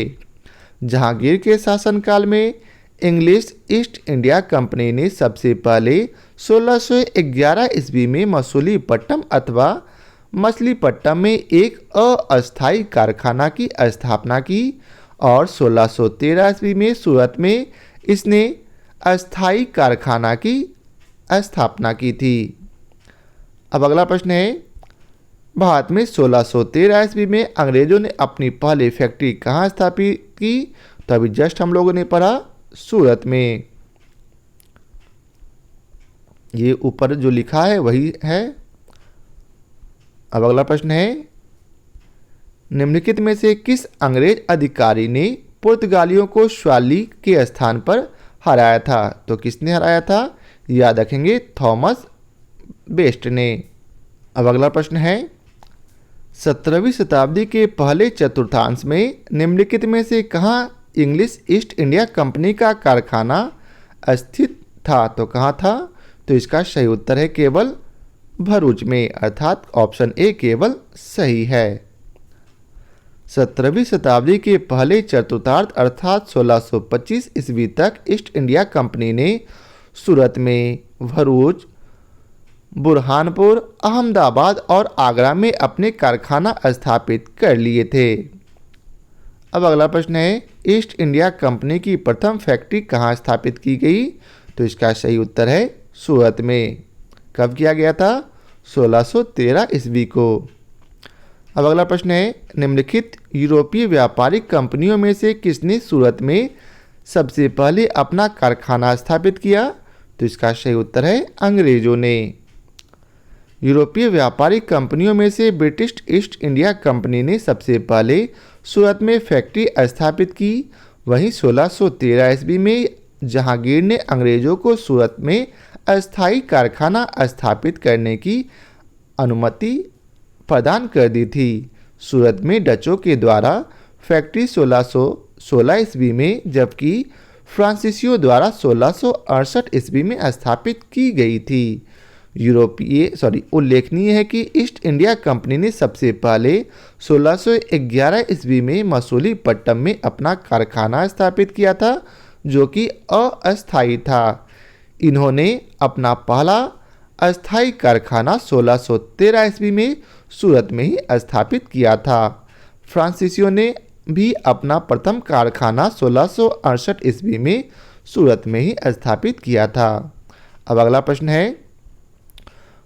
जहांगीर के शासनकाल में इंग्लिश ईस्ट इंडिया कंपनी ने सबसे पहले 1611 ईस्वी में मसूलीपट्टनम अथवा मछलीपट्टनम में एक अस्थायी कारखाना की स्थापना की और 1613 ईस्वी में सूरत में इसने अस्थायी कारखाना की स्थापना की थी। अब अगला प्रश्न है, भारत में 1613 ईस्वी में अंग्रेजों ने अपनी पहली फैक्ट्री कहाँ स्थापित की? तो अभी जस्ट हम लोगों ने पढ़ा सूरत में। ये ऊपर जो लिखा है वही है। अब अगला प्रश्न है, निम्नलिखित में से किस अंग्रेज अधिकारी ने पुर्तगालियों को स्वाली के स्थान पर हराया था? तो किसने हराया था? याद रखेंगे थॉमस बेस्ट ने। अब अगला प्रश्न है, 17वीं शताब्दी के पहले चतुर्थांश में निम्नलिखित में से कहाँ इंग्लिश ईस्ट इंडिया कंपनी का कारखाना स्थित था? तो कहाँ था? तो इसका सही उत्तर है केवल भरूच में, अर्थात ऑप्शन ए केवल सही है। 17वीं शताब्दी के पहले चतुर्थार्ध अर्थात 1625 ईस्वी तक ईस्ट इंडिया कंपनी ने सूरत में, भरूच, बुरहानपुर, अहमदाबाद और आगरा में अपने कारखाना स्थापित कर लिए थे। अब अगला प्रश्न है, ईस्ट इंडिया कंपनी की प्रथम फैक्ट्री कहाँ स्थापित की गई? तो इसका सही उत्तर है सूरत में। कब किया गया था? 1613 ईस्वी को। अब अगला प्रश्न है, निम्नलिखित यूरोपीय व्यापारिक कंपनियों में से किसने सूरत में सबसे पहले अपना कारखाना स्थापित किया? तो इसका सही उत्तर है अंग्रेजों ने। यूरोपीय व्यापारिक कंपनियों में से ब्रिटिश ईस्ट इंडिया कंपनी ने सबसे पहले सूरत में फैक्ट्री स्थापित की। वहीं 1613 ईस्वी में जहांगीर ने अंग्रेजों को सूरत में अस्थायी कारखाना स्थापित करने की अनुमति प्रदान कर दी थी। सूरत में डचों के द्वारा फैक्ट्री 1616 ईस्वी में, जबकि फ्रांसीसियों द्वारा 1668 ईस्वी में स्थापित की गई थी। उल्लेखनीय है कि ईस्ट इंडिया कंपनी ने सबसे पहले 1611 ईस्वी में मसूलीपट्टनम में अपना कारखाना स्थापित किया था, जो कि अस्थायी था। इन्होंने अपना पहला अस्थायी कारखाना 1613 ईस्वी में सूरत में ही स्थापित किया था। फ्रांसीसियों ने भी अपना प्रथम कारखाना 1668 ईस्वी में सूरत में ही स्थापित किया था। अब अगला प्रश्न है,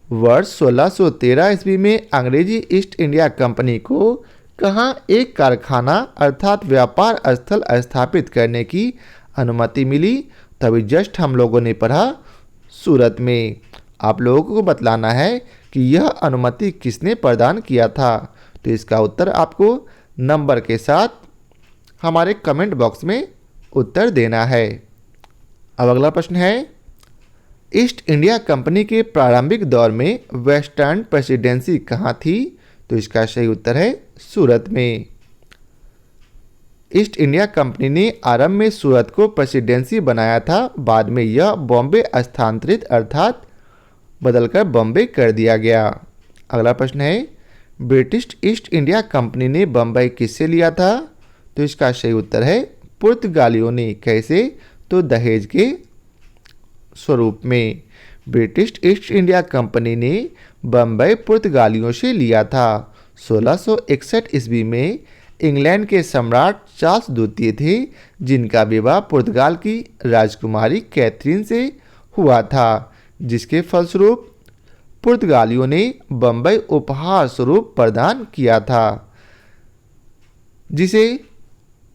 वर्ष 1613 ईस्वी में अंग्रेजी ईस्ट इंडिया कंपनी को कहाँ एक कारखाना अर्थात व्यापार स्थल स्थापित करने की अनुमति मिली? तभी जस्ट हम लोगों ने पढ़ा सूरत में। आप लोगों को बतलाना है कि यह अनुमति किसने प्रदान किया था? तो इसका उत्तर आपको नंबर के साथ हमारे कमेंट बॉक्स में उत्तर देना है। अब अगला प्रश्न है, ईस्ट इंडिया कंपनी के प्रारंभिक दौर में वेस्टर्न प्रेसिडेंसी कहाँ थी? तो इसका सही उत्तर है सूरत में। ईस्ट इंडिया कंपनी ने आरंभ में सूरत को प्रेसिडेंसी बनाया था, बाद में यह बॉम्बे स्थानांतरित अर्थात बदलकर बॉम्बे कर दिया गया। अगला प्रश्न है, ब्रिटिश ईस्ट इंडिया कंपनी ने बम्बई किससे लिया था? तो इसका सही उत्तर है पुर्तगालियों ने। कैसे? तो दहेज के स्वरूप में ब्रिटिश ईस्ट इंडिया कंपनी ने बम्बई पुर्तगालियों से लिया था। 1661 ईस्वी में इंग्लैंड के सम्राट चार्ल्स द्वितीय थे, जिनका विवाह पुर्तगाल की राजकुमारी कैथरीन से हुआ था, जिसके फलस्वरूप पुर्तगालियों ने बम्बई उपहार स्वरूप प्रदान किया था, जिसे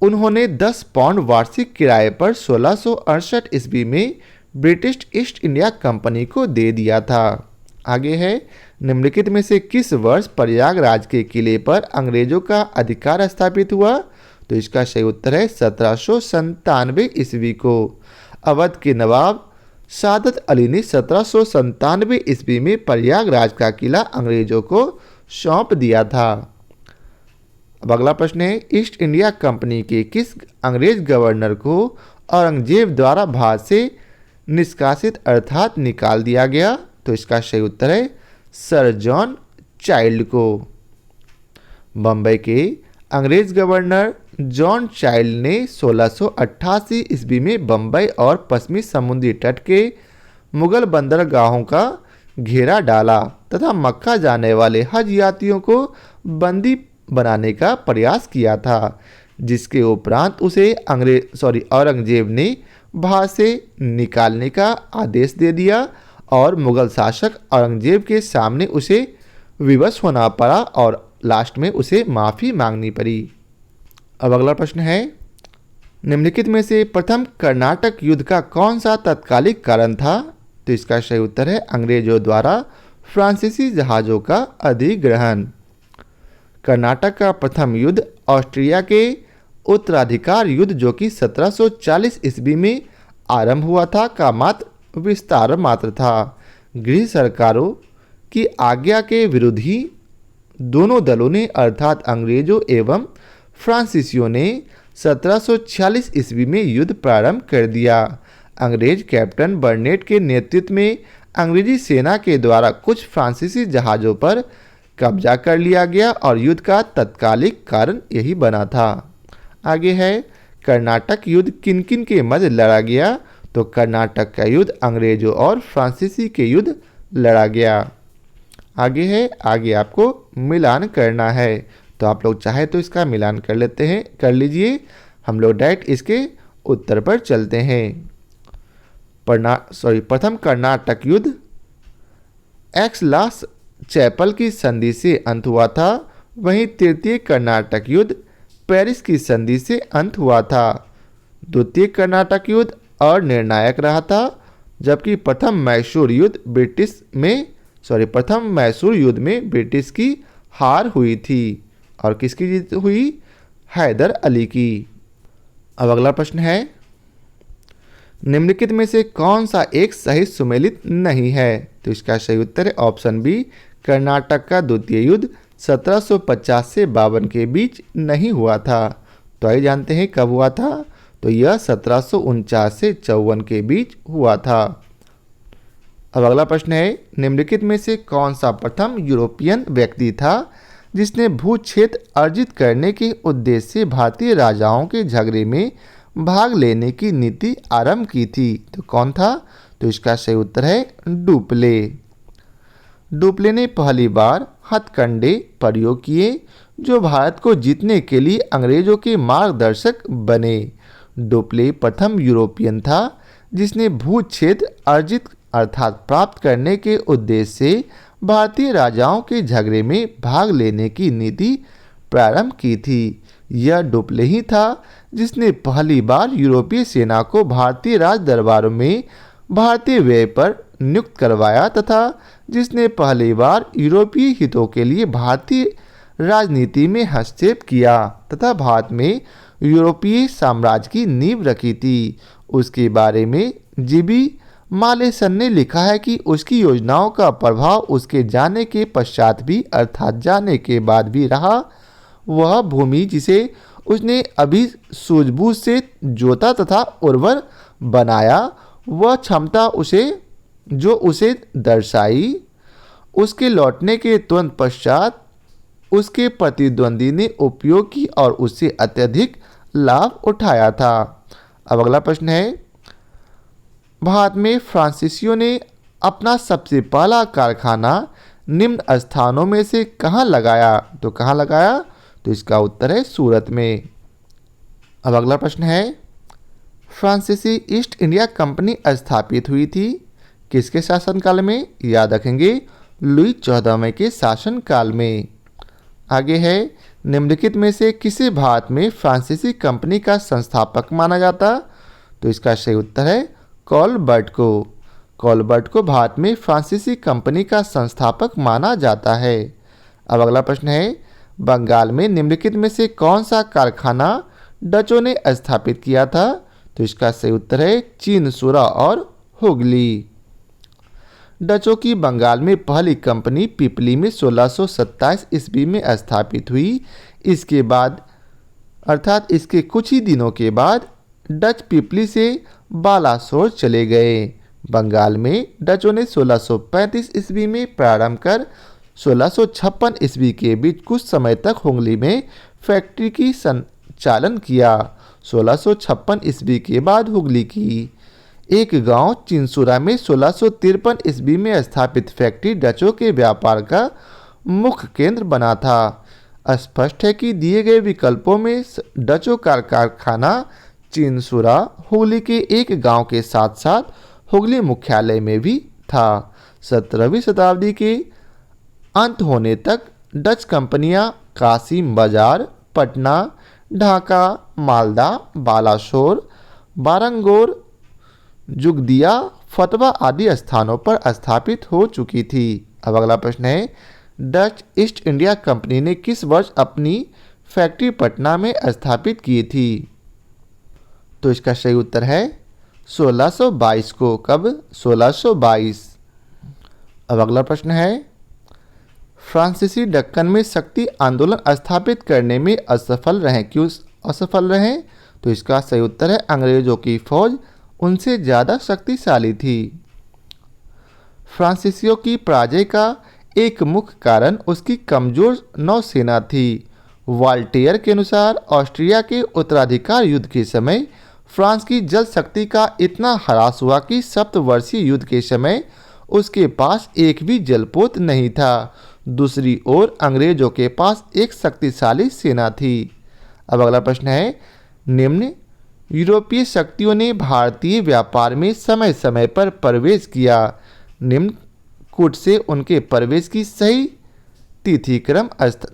उन्होंने 10 पाउंड वार्षिक किराए पर 1668 ईस्वी में ब्रिटिश ईस्ट इंडिया कंपनी को दे दिया था। आगे है, निम्नलिखित में से किस वर्ष प्रयागराज के किले पर अंग्रेजों का अधिकार स्थापित हुआ? तो इसका सही उत्तर है 1797 ईस्वी को। अवध के नवाब सादत अली ने 1797 ईस्वी में प्रयागराज का किला अंग्रेजों को सौंप दिया था। अब अगला प्रश्न है, ईस्ट इंडिया कंपनी के किस अंग्रेज गवर्नर को औरंगजेब द्वारा भारत से निष्कासित अर्थात निकाल दिया गया? तो इसका सही उत्तर है सर जॉन चाइल्ड को। बम्बई के अंग्रेज गवर्नर जॉन चाइल्ड ने 1688 ईस्वी में बम्बई और पश्चिमी समुद्री तट के मुगल बंदरगाहों का घेरा डाला तथा मक्का जाने वाले हज यात्रियों को बंदी बनाने का प्रयास किया था, जिसके उपरांत उसे औरंगजेब ने भारत से निकालने का आदेश दे दिया और मुगल शासक औरंगजेब के सामने उसे विवश होना पड़ा और लास्ट में उसे माफ़ी मांगनी पड़ी। अब अगला प्रश्न है, निम्नलिखित में से प्रथम कर्नाटक युद्ध का कौन सा तत्कालिक कारण था? तो इसका सही उत्तर है अंग्रेजों द्वारा फ्रांसीसी जहाज़ों का अधिग्रहण। कर्नाटक का प्रथम युद्ध ऑस्ट्रिया के उत्तराधिकार युद्ध, जो कि 1740 ईस्वी में आरंभ हुआ था, का मात्र विस्तार मात्र था। गृह सरकारों की आज्ञा के विरुद्ध ही दोनों दलों ने अर्थात अंग्रेजों एवं फ्रांसीसियों ने 1746 ईस्वी में युद्ध प्रारंभ कर दिया। अंग्रेज कैप्टन बर्नेट के नेतृत्व में अंग्रेजी सेना के द्वारा कुछ फ्रांसीसी जहाज़ों पर कब्जा कर लिया गया और युद्ध का तत्कालिक कारण यही बना था। आगे है, कर्नाटक युद्ध किन किन के मध्य लड़ा गया? तो कर्नाटक का युद्ध अंग्रेजों और फ्रांसीसी के युद्ध लड़ा गया। आगे है, आगे आपको मिलान करना है, तो आप लोग चाहे तो इसका मिलान कर लेते हैं, कर लीजिए। हम लोग डायरेक्ट इसके उत्तर पर चलते हैं। प्रथम कर्नाटक युद्ध एक्स-ला चैपल की संधि से अंत हुआ था, वहीं तृतीय कर्नाटक युद्ध पेरिस की संधि से अंत हुआ था। द्वितीय कर्नाटक युद्ध अनिर्णायक रहा था, जबकि प्रथम मैसूर युद्ध में ब्रिटिश की हार हुई थी। और किसकी जीत हुई? हैदर अली की। अब अगला प्रश्न है, निम्नलिखित में से कौन सा एक सही सुमेलित नहीं है? तो इसका सही उत्तर है ऑप्शन बी, कर्नाटक का द्वितीय युद्ध 1750 से 52 के बीच नहीं हुआ था। तो आइए जानते हैं कब हुआ था। तो यह 1749 से 54 के बीच हुआ था। अब अगला प्रश्न है, निम्नलिखित में से कौन सा प्रथम यूरोपियन व्यक्ति था जिसने भू क्षेत्र अर्जित करने के उद्देश्य से भारतीय राजाओं के झगड़े में भाग लेने की नीति आरंभ की थी? तो कौन था? तो इसका सही उत्तर है डुप्ले। डुप्ले ने पहली बार हथकंडे प्रयोग किए, जो भारत को जीतने के लिए अंग्रेजों के मार्गदर्शक बने। डुप्ले प्रथम यूरोपियन था जिसने भू क्षेत्र अर्जित अर्थात प्राप्त करने के उद्देश्य से भारतीय राजाओं के झगड़े में भाग लेने की नीति प्रारंभ की थी। यह डुप्ले ही था जिसने पहली बार यूरोपीय सेना को भारतीय राज दरबारों में भारतीय व्यय पर नियुक्त करवाया तथा जिसने पहली बार यूरोपीय हितों के लिए भारतीय राजनीति में हस्तक्षेप किया तथा भारत में यूरोपीय साम्राज्य की नींव रखी थी। उसके बारे में जीबी मालेसन ने लिखा है कि उसकी योजनाओं का प्रभाव उसके जाने के पश्चात भी अर्थात जाने के बाद भी रहा। वह भूमि जिसे उसने अभी सूझबूझ से जोता तथा उर्वर बनाया, वह क्षमता जो उसे दर्शाई, उसके लौटने के तुरंत पश्चात उसके प्रतिद्वंदी ने उपयोग की और उससे अत्यधिक लाभ उठाया था। अब अगला प्रश्न है, भारत में फ्रांसीसियों ने अपना सबसे पहला कारखाना निम्न स्थानों में से कहाँ लगाया? तो कहाँ लगाया? तो इसका उत्तर है सूरत में। अब अगला प्रश्न है, फ्रांसीसी ईस्ट इंडिया कंपनी स्थापित हुई थी किसके शासनकाल में? याद रखेंगे, लुई 14वें के शासनकाल में। आगे है, निम्नलिखित में से किसे भारत में फ्रांसीसी कंपनी का संस्थापक माना जाता? तो इसका सही उत्तर है कॉलबर्ट को। कॉलबर्ट को भारत में फ्रांसीसी कंपनी का संस्थापक माना जाता है। अब अगला प्रश्न है, बंगाल में निम्नलिखित में से कौन सा कारखाना डचों ने स्थापित किया था? तो इसका सही उत्तर है चीनसुरा और हुगली। डचों की बंगाल में पहली कंपनी पिपली में 1627 ईस्वी में स्थापित हुई। इसके बाद अर्थात इसके कुछ ही दिनों के बाद डच पिपली से बालासोर चले गए। बंगाल में डचों ने 1635 ईस्वी में प्रारंभ कर 1656 ईस्वी के बीच कुछ समय तक हुगली में फैक्ट्री की संचालन किया। 1656 ईस्वी के बाद हुगली की एक गांव चिंसुरा में 1653 ईस्वी में स्थापित फैक्ट्री डचों के व्यापार का मुख्य केंद्र बना था। स्पष्ट है कि दिए गए विकल्पों में डचों का कारखाना चिंसुरा हुगली के एक गांव के साथ साथ हुगली मुख्यालय में भी था। 17वीं शताब्दी के अंत होने तक डच कंपनियां कासिम बाजार, पटना, ढाका, मालदा, बालासोर, बारंगोर, जुगदिया, फतवा आदि स्थानों पर स्थापित हो चुकी थी। अब अगला प्रश्न है, डच ईस्ट इंडिया कंपनी ने किस वर्ष अपनी फैक्ट्री पटना में स्थापित की थी? तो इसका सही उत्तर है 1622 को। कब? 1622। अब अगला प्रश्न है, फ्रांसीसी दक्कन में शक्ति आंदोलन स्थापित करने में असफल रहे। क्यों असफल रहे? तो इसका सही उत्तर है अंग्रेजों की फौज उनसे ज़्यादा शक्तिशाली थी। फ्रांसीसियों की पराजय का एक मुख्य कारण उसकी कमजोर नौसेना थी। वाल्टेयर के अनुसार ऑस्ट्रिया के उत्तराधिकार युद्ध के समय फ्रांस की जल शक्ति का इतना ह्रास हुआ कि सप्तवर्षीय युद्ध के समय उसके पास एक भी जलपोत नहीं था। दूसरी ओर अंग्रेजों के पास एक शक्तिशाली सेना थी। अब अगला प्रश्न है, निम्न यूरोपीय शक्तियों ने भारतीय व्यापार में समय समय पर प्रवेश किया। निम्न कूट से उनके प्रवेश की सही तिथि क्रम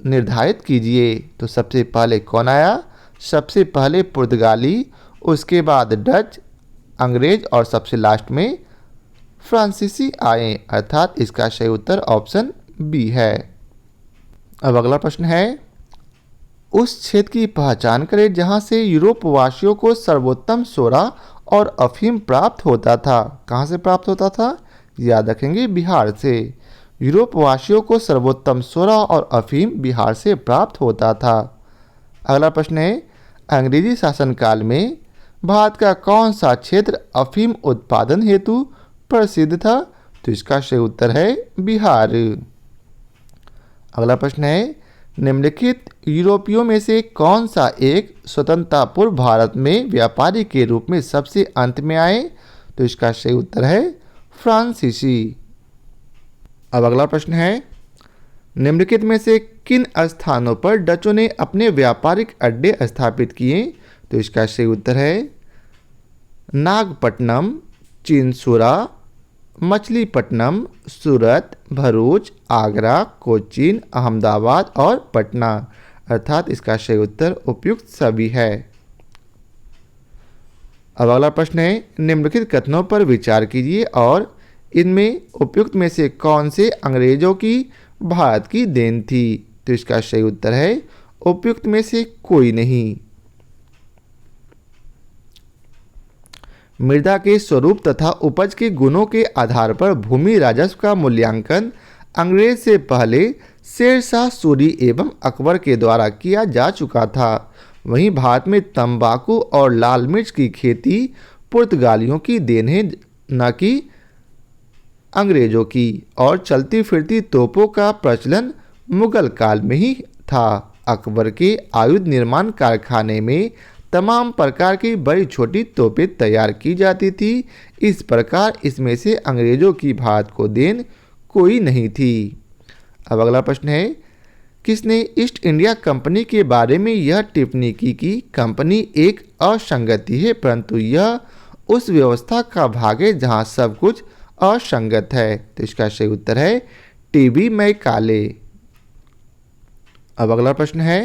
निर्धारित कीजिए। तो सबसे पहले कौन आया? सबसे पहले पुर्तगाली, उसके बाद डच, अंग्रेज और सबसे लास्ट में फ्रांसीसी आए। अर्थात इसका सही उत्तर ऑप्शन बी है। अब अगला प्रश्न है, उस क्षेत्र की पहचान करें जहां से यूरोप वासियों को सर्वोत्तम सोरा और अफीम प्राप्त होता था। कहां से प्राप्त होता था? याद रखेंगे, बिहार से। यूरोप वासियों को सर्वोत्तम सोरा और अफीम बिहार से प्राप्त होता था। अगला प्रश्न है, अंग्रेजी शासनकाल में भारत का कौन सा क्षेत्र अफीम उत्पादन हेतु प्रसिद्ध था? तो इसका सही उत्तर है बिहार। अगला प्रश्न है, निम्नलिखित यूरोपियों में से कौन सा एक स्वतंत्रता पूर्व भारत में व्यापारी के रूप में सबसे अंत में आए? तो इसका सही उत्तर है फ्रांसीसी। अब अगला प्रश्न है, निम्नलिखित में से किन स्थानों पर डचों ने अपने व्यापारिक अड्डे स्थापित किए? तो इसका सही उत्तर है नागपट्टनम, चिंसुरा, मछलीपट्टनम, सूरत, भरूच, आगरा, कोचीन, अहमदाबाद और पटना। अर्थात इसका सही उत्तर उपयुक्त सभी है। अब अगला प्रश्न है, निम्नलिखित कथनों पर विचार कीजिए और इनमें उपयुक्त में से कौन से अंग्रेजों की भारत की देन थी? तो इसका सही उत्तर है उपयुक्त में से कोई नहीं। मृदा के स्वरूप तथा उपज के गुणों के आधार पर भूमि राजस्व का मूल्यांकन अंग्रेज से पहले शेरशाह सूरी एवं अकबर के द्वारा किया जा चुका था। वहीं भारत में तंबाकू और लाल मिर्च की खेती पुर्तगालियों की देन है, न कि अंग्रेजों की। और चलती फिरती तोपों का प्रचलन मुगल काल में ही था। अकबर के आयुध निर्माण कारखाने में तमाम प्रकार की बड़ी छोटी तोपें तैयार की जाती थी। इस प्रकार इसमें से अंग्रेजों की भारत को देन कोई नहीं थी। अब अगला प्रश्न है, किसने ईस्ट इंडिया कंपनी के बारे में यह टिप्पणी की कि कंपनी एक असंगति है, परंतु यह उस व्यवस्था का भाग है जहां सब कुछ असंगत है? तो इसका सही उत्तर है टीबी मैकाले। अब अगला प्रश्न है,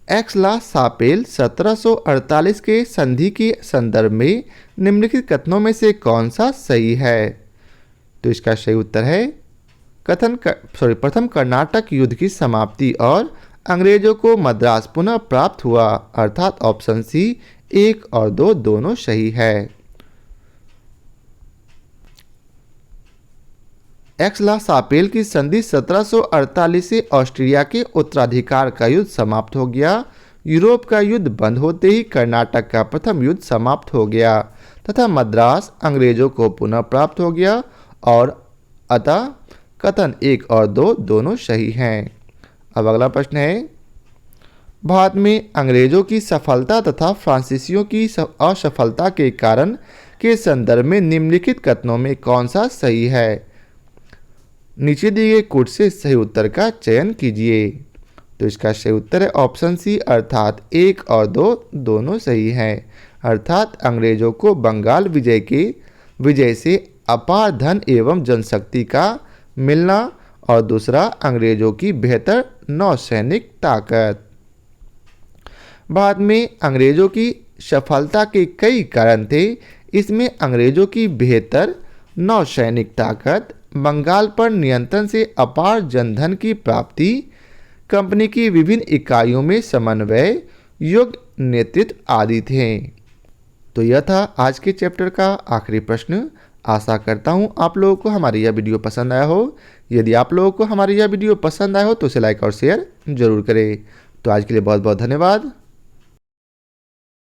एक्स-ला सापेल 1748 के संधि के संदर्भ में निम्नलिखित कथनों में से कौन सा सही है? तो इसका सही उत्तर है प्रथम कर्नाटक युद्ध की समाप्ति और अंग्रेजों को मद्रास पुनः प्राप्त हुआ, अर्थात ऑप्शन सी 1 और 2 दोनों सही है। एक्स-ला सापेल की संधि 1748 से ऑस्ट्रिया के उत्तराधिकार का युद्ध समाप्त हो गया। यूरोप का युद्ध बंद होते ही कर्नाटक का प्रथम युद्ध समाप्त हो गया तथा मद्रास अंग्रेजों को पुनः प्राप्त हो गया, और अतः कथन 1 और 2 दोनों सही हैं। अब अगला प्रश्न है, भारत में अंग्रेजों की सफलता तथा फ्रांसीसियों की असफलता के कारण के संदर्भ में निम्नलिखित कथनों में कौन सा सही है? नीचे दिए गए कोड से सही उत्तर का चयन कीजिए। तो इसका सही उत्तर है ऑप्शन सी, अर्थात 1 और 2 दोनों सही हैं। अर्थात अंग्रेजों को बंगाल विजय से अपार धन एवं जनशक्ति का मिलना, और दूसरा अंग्रेजों की बेहतर नौसैनिक ताकत। भारत में अंग्रेजों की सफलता के कई कारण थे। इसमें अंग्रेजों की बेहतर नौसैनिक ताकत, बंगाल पर नियंत्रण से अपार जनधन की प्राप्ति, कंपनी की विभिन्न इकाइयों में समन्वय, योग्य नेतृत्व आदि थे। तो यह था आज के चैप्टर का आखिरी प्रश्न। आशा करता हूँ आप लोगों को हमारी यह वीडियो पसंद आया हो। यदि आप लोगों को हमारी यह वीडियो पसंद आया हो तो इसे लाइक और शेयर जरूर करें। तो आज के लिए बहुत बहुत धन्यवाद।